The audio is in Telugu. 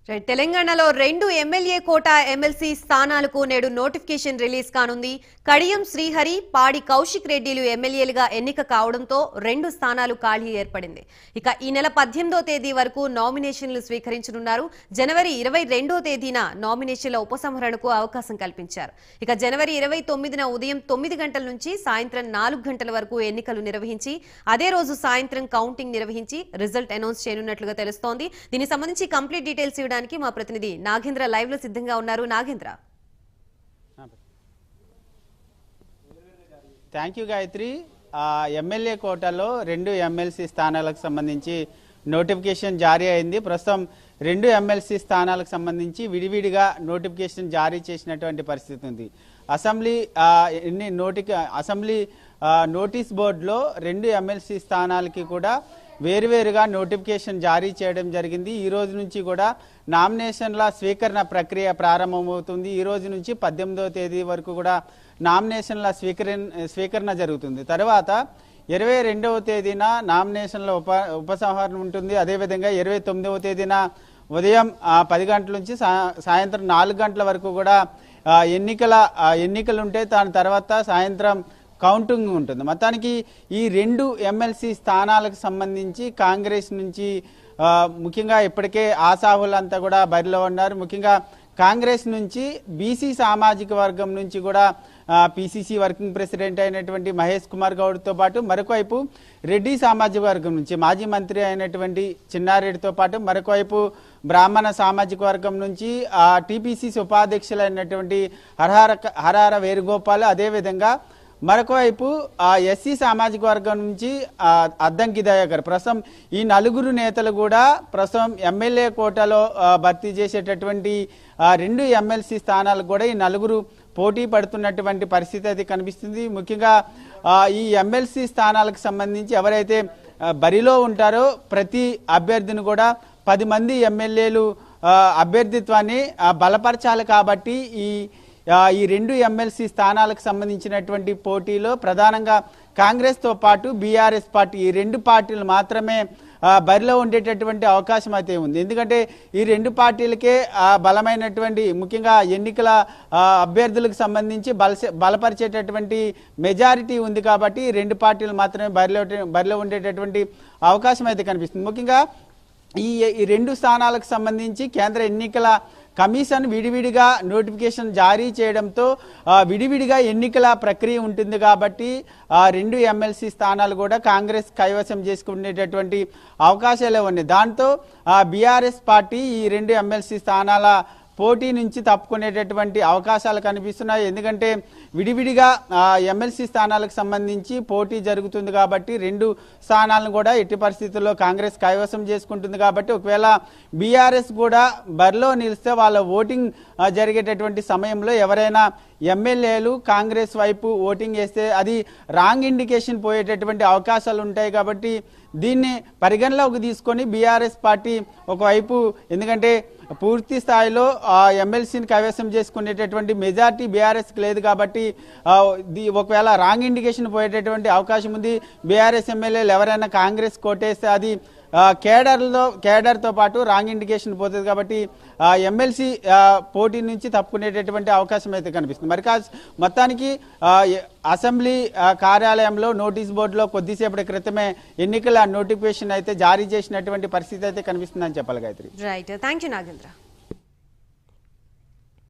తెలంగాణలో 2 ఎమ్మెల్యే కోటా ఎమ్మెల్సీ స్థానాలకు నేడు నోటిఫికేషన్ రిలీజ్ కానుంది. కడియం శ్రీహరి, పాడి కౌశిక్ రెడ్డిలు ఎమ్మెల్యేలుగా ఎన్నిక కావడంతో 2 స్థానాలు ఖాళీ ఏర్పడింది. ఇక ఈ నెల 18వ తేదీ వరకు నామినేషన్లు స్వీకరించనున్నారు. జనవరి 22వ తేదీన నామినేషన్ల ఉపసంహరణకు అవకాశం కల్పించారు. ఇక జనవరి 29న ఉదయం 9 గంటల నుంచి సాయంత్రం 4 గంటల వరకు ఎన్నికలు నిర్వహించి అదే రోజు సాయంత్రం కౌంటింగ్ నిర్వహించి రిజల్ట్ అనౌన్స్ చేయనున్నట్లుగా తెలుస్తోంది. దీనికి సంబంధించి కంప్లీట్ డీటెయిల్స్ మా ప్రతినిధి నాగేంద్ర లైవ్ లో సిద్ధంగా ఉన్నారు. Nagendra, thank you Gayatri. MLA కోటాలో 2 ఎమ్మెల్సీ స్థానాలకు సంబంధించి నోటిఫికేషన్ జారీ అయింది. ప్రస్తుతం 2 ఎమ్మెల్సీ స్థానాలకు సంబంధించి విడివిడిగా నోటిఫికేషన్ జారీ చేసినటువంటి పరిస్థితి ఉంది. అసెంబ్లీ నోటీస్ బోర్డులో 2 ఎమ్మెల్సీ స్థానాలకి కూడా వేరువేరుగా నోటిఫికేషన్ జారీ చేయడం జరిగింది. ఈ రోజు నుంచి కూడా నామినేషన్ల స్వీకరణ ప్రక్రియ ప్రారంభమవుతుంది. ఈ రోజు నుంచి 18వ తేదీ వరకు కూడా నామినేషన్ల స్వీకరణ జరుగుతుంది. తర్వాత 22వ తేదీన నామినేషన్ల ఉపసంహరణ ఉంటుంది. అదేవిధంగా 29వ తేదీన ఉదయం 10 గంటల నుంచి సాయంత్రం 4 గంటల వరకు కూడా ఎన్నికలు ఉంటే దాని తర్వాత సాయంత్రం కౌంటింగ్ ఉంటుంది. మొత్తానికి ఈ 2 ఎమ్మెల్సీ స్థానాలకు సంబంధించి కాంగ్రెస్ నుంచి ముఖ్యంగా ఇప్పటికే ఆశావులంతా కూడా బరిలో ఉన్నారు. ముఖ్యంగా కాంగ్రెస్ నుంచి బీసీ సామాజిక వర్గం నుంచి కూడా పిసిసి వర్కింగ్ ప్రెసిడెంట్ అయినటువంటి మహేష్ కుమార్ గౌడ్తో పాటు మరొకవైపు రెడ్డి సామాజిక వర్గం నుంచి మాజీ మంత్రి అయినటువంటి చిన్నారెడ్డితో పాటు మరొకవైపు బ్రాహ్మణ సామాజిక వర్గం నుంచి టీపీసీసీ ఉపాధ్యక్షులైనటువంటి హరహర వేణుగోపాల్, అదేవిధంగా మరొకవైపు ఎస్సీ సామాజిక వర్గం నుంచి అద్దంకి దయాకర్. ప్రస్తుతం ఈ 4 నేతలు కూడా ప్రస్తుతం ఎమ్మెల్యే కోటాలో భర్తీ చేసేటటువంటి 2 ఎమ్మెల్సీ స్థానాలకు కూడా ఈ 4 పోటీ పడుతున్నటువంటి పరిస్థితి అయితే కనిపిస్తుంది. ముఖ్యంగా ఈ ఎమ్మెల్సీ స్థానాలకు సంబంధించి ఎవరైతే బరిలో ఉంటారో ప్రతి అభ్యర్థిని కూడా 10 మంది ఎమ్మెల్యేలు అభ్యర్థిత్వాన్ని బలపరచాలి. కాబట్టి ఈ 2 ఎమ్మెల్సీ స్థానాలకు సంబంధించినటువంటి పోటీలో ప్రధానంగా కాంగ్రెస్తో పాటు బీఆర్ఎస్ పార్టీ, ఈ 2 పార్టీలు మాత్రమే బరిలో ఉండేటటువంటి అవకాశం అయితే ఉంది. ఎందుకంటే ఈ 2 పార్టీలకే బలమైనటువంటి ముఖ్యంగా ఎన్నికల అభ్యర్థులకు సంబంధించి బలపరిచేటటువంటి మెజారిటీ ఉంది. కాబట్టి ఈ 2 పార్టీలు మాత్రమే బరిలో ఉండేటటువంటి అవకాశం అయితే కనిపిస్తుంది. ముఖ్యంగా ఈ 2 స్థానాలకు సంబంధించి కేంద్ర ఎన్నికల కమిషన్ విడివిడిగా నోటిఫికేషన్ జారీ చేయడంతో విడివిడిగా ఎన్నికల ప్రక్రియ ఉంటుంది. కాబట్టి 2 ఎమ్మెల్సీ స్థానాలు కూడా కాంగ్రెస్ కైవసం చేసుకునేటటువంటి అవకాశాలే ఉన్నాయి. దాంతో బీఆర్ఎస్ పార్టీ ఈ 2 ఎమ్మెల్సీ స్థానాల పోటీ నుంచి తప్పుకునేటటువంటి అవకాశాలు కనిపిస్తున్నాయి. ఎందుకంటే విడివిడిగా ఎమ్మెల్సీ స్థానాలకు సంబంధించి పోటీ జరుగుతుంది. కాబట్టి 2 స్థానాలను కూడా ఎట్టి పరిస్థితుల్లో కాంగ్రెస్ కైవసం చేసుకుంటుంది. కాబట్టి ఒకవేళ బీఆర్ఎస్ కూడా బరిలో నిలిస్తే వాళ్ళ ఓటింగ్ జరిగేటటువంటి సమయంలో ఎవరైనా ఎమ్మెల్యేలు కాంగ్రెస్ వైపు ఓటింగ్ వేస్తే అది రాంగ్ ఇండికేషన్ పోయేటటువంటి అవకాశాలు ఉంటాయి. కాబట్టి దీన్ని పరిగణలోకి తీసుకొని బీఆర్ఎస్ పార్టీ ఒకవైపు, ఎందుకంటే పూర్తి స్థాయిలో ఎమ్మెల్సీని కైవసం చేసుకునేటటువంటి మెజార్టీ బీఆర్ఎస్కి లేదు. కాబట్టి ఒకవేళ రాంగ్ ఇండికేషన్ పోయేటటువంటి అవకాశం ఉంది. బీఆర్ఎస్ ఎమ్మెల్యేలు ఎవరైనా కాంగ్రెస్ కోటేస్తే అది కేడర్తో పాటు రాంగ్ ఇండికేషన్ పోతుంది. కాబట్టి ఎమ్మెల్సీ పోటీ నుంచి తప్పుకునేటటువంటి అవకాశం అయితే కనిపిస్తుంది. మరి మొత్తానికి అసెంబ్లీ కార్యాలయంలో నోటీస్ బోర్డులో కొద్దిసేపటి క్రితమే ఎన్నికల నోటిఫికేషన్ అయితే జారీ చేసినటువంటి పరిస్థితి అయితే కనిపిస్తుందని చెప్పాలి Gayatri. Right, thank you Nagendra.